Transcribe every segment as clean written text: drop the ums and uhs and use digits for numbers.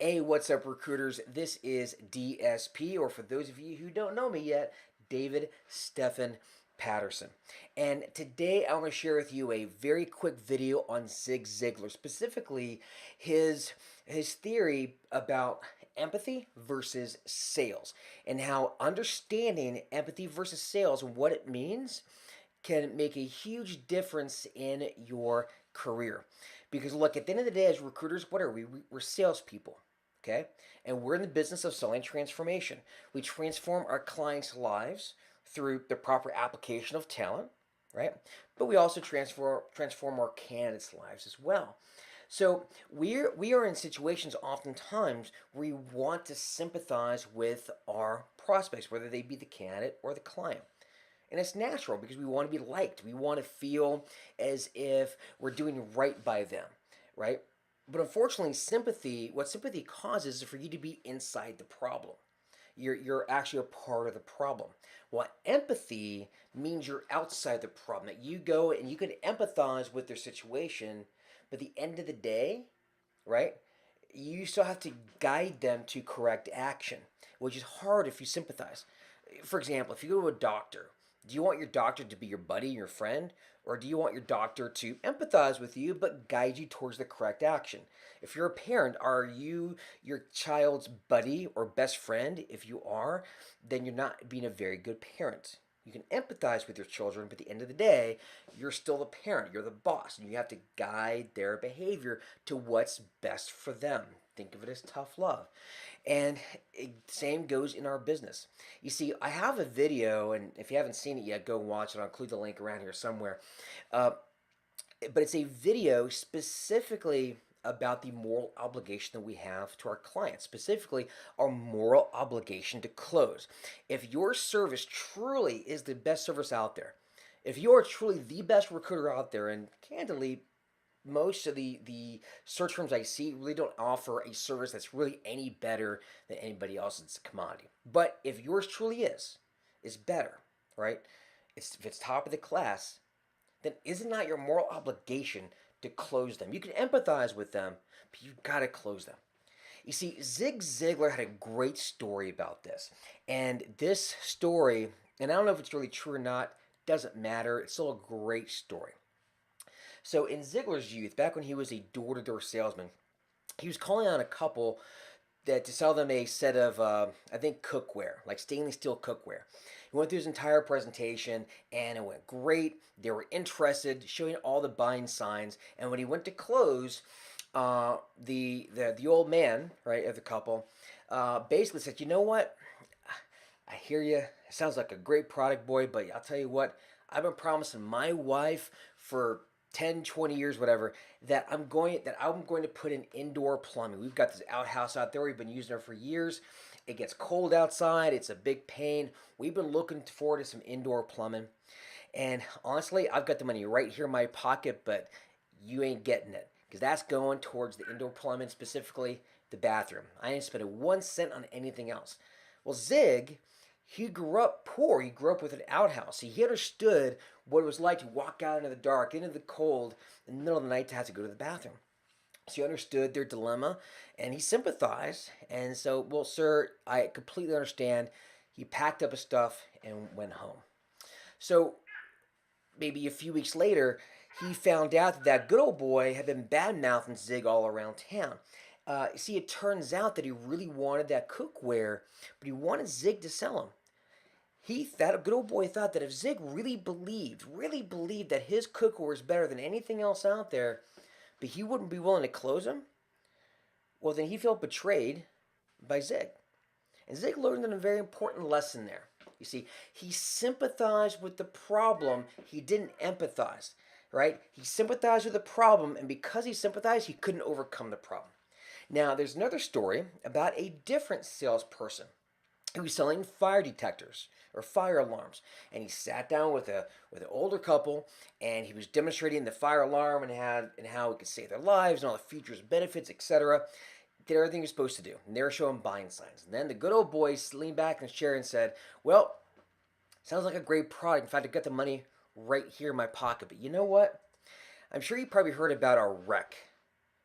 Hey, what's up, recruiters? This is DSP, or for those of you who don't know me yet, David Stephen Patterson. And today I want to share with you a very quick video on Zig Ziglar, specifically his theory about empathy versus sales, and how understanding empathy versus sales and what it means can make a huge difference in your career. Because look, at the end of the day, as recruiters, what are we? We're salespeople, okay? And we're in the business of selling transformation. We transform our clients' lives through the proper application of talent, right? But we also transform our candidates' lives as well. So we are in situations oftentimes where we want to sympathize with our prospects, whether they be the candidate or the client. And it's natural because we want to be liked. We want to feel as if we're doing right by them, right? But unfortunately, what sympathy causes is for you to be inside the problem. You're actually a part of the problem. While empathy means you're outside the problem, that you go and you can empathize with their situation, but at the end of the day, right, you still have to guide them to correct action, which is hard if you sympathize. For example, if you go to a doctor, do you want your doctor to be your buddy, your friend, or do you want your doctor to empathize with you but guide you towards the correct action? If you're a parent, are you your child's buddy or best friend? If you are, then you're not being a very good parent. You can empathize with your children, but at the end of the day, you're still the parent, you're the boss, and you have to guide their behavior to what's best for them. Think of it as tough love. And same goes in our business. You see, I have a video, and if you haven't seen it yet, go watch it. I'll include the link around here somewhere. Uh, but it's a video specifically about the moral obligation that we have to our clients, specifically our moral obligation to close. If your service truly is the best service out there, if you are truly the best recruiter out there, and candidly, most of the search firms I see really don't offer a service that's really any better than anybody else's commodity. But if yours truly is better, right? If it's top of the class, then is it not your moral obligation to close them? You can empathize with them, but you've got to close them. You see, Zig Ziglar had a great story about this. And this story, and I don't know if it's really true or not, doesn't matter. It's still a great story. So in Ziglar's youth, back when he was a door-to-door salesman, he was calling on a couple that to sell them a set of I think cookware, like stainless steel cookware. He went through his entire presentation and it went great. They were interested, showing all the buying signs. And when he went to close, the old man, right, of the couple, basically said, "You know what? I hear you. It sounds like a great product, boy, but I'll tell you what. I've been promising my wife for 10, 20 years, whatever, that I'm going to put in indoor plumbing. We've got this outhouse out there. We've been using it for years. It gets cold outside. It's a big pain. We've been looking forward to some indoor plumbing. And honestly, I've got the money right here in my pocket, but you ain't getting it because that's going towards the indoor plumbing, specifically the bathroom. I ain't spending 1 cent on anything else." Well, Zig, he grew up poor. He grew up with an outhouse. He understood what it was like to walk out into the dark, into the cold, in the middle of the night to have to go to the bathroom. So he understood their dilemma and he sympathized. And so, "Well, sir, I completely understand." He packed up his stuff and went home. So maybe a few weeks later, he found out that that good old boy had been bad mouthing Zig all around town. See, it turns out that he really wanted that cookware, but he wanted Zig to sell him. That good old boy thought that if Zig really believed that his cookware was better than anything else out there, but he wouldn't be willing to close him, well, then he felt betrayed by Zig. And Zig learned a very important lesson there. You see, he sympathized with the problem, he didn't empathize, right? He sympathized with the problem, and because he sympathized, he couldn't overcome the problem. Now, there's another story about a different salesperson. He was selling fire detectors or fire alarms, and he sat down with an older couple, and he was demonstrating the fire alarm and how it could save their lives and all the features, benefits, etc. Did everything he was supposed to do, and they were showing buying signs. And then the good old boy leaned back in his chair and said, "Well, sounds like a great product. In fact, I got the money right here in my pocket. But you know what? I'm sure you probably heard about our wreck,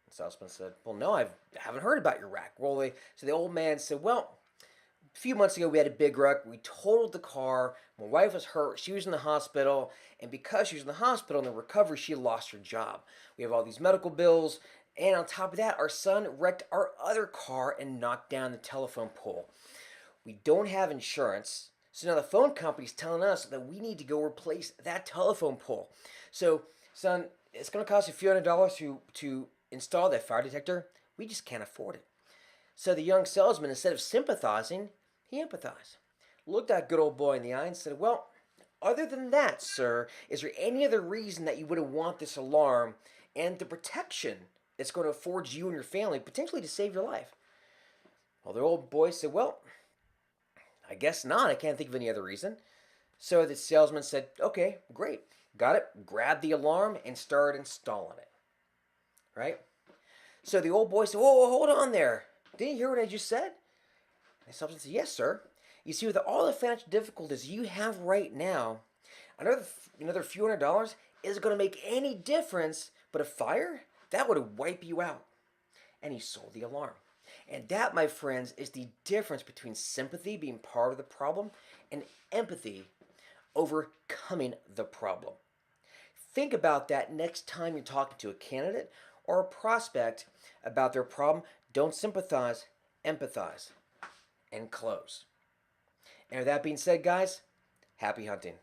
The salesman said, well, no, I haven't heard about your wreck. Well, so the old man said, well, a few months ago we had a big wreck. We totaled the car. My wife was hurt. She was in the hospital. And because she was in the hospital in the recovery, she lost her job. We have all these medical bills. And on top of that, our son wrecked our other car and knocked down the telephone pole. We don't have insurance. So now the phone company's telling us that we need to go replace that telephone pole. So, son, it's going to cost you a few $100 to install that fire detector. We just can't afford it. So the young salesman, instead of sympathizing, he empathized. Looked that good old boy in the eye and said, well, other than that, sir, is there any other reason that you wouldn't want this alarm and the protection it's going to afford you and your family, potentially to save your life? Well, the old boy said, well, I guess not. I can't think of any other reason. So the salesman said, okay, great. Got it. Grabbed the alarm and started installing it. Right? So the old boy said, whoa, hold on there. Didn't you hear what I just said? And the salesman said, yes, sir. You see, with all the financial difficulties you have right now, another few $100 isn't going to make any difference, but a fire, that would wipe you out. And he sold the alarm. And that, my friends, is the difference between sympathy, being part of the problem, and empathy, overcoming the problem. Think about that next time you're talking to a candidate or a prospect about their problem. Don't sympathize, empathize, and close. And with that being said, guys, happy hunting.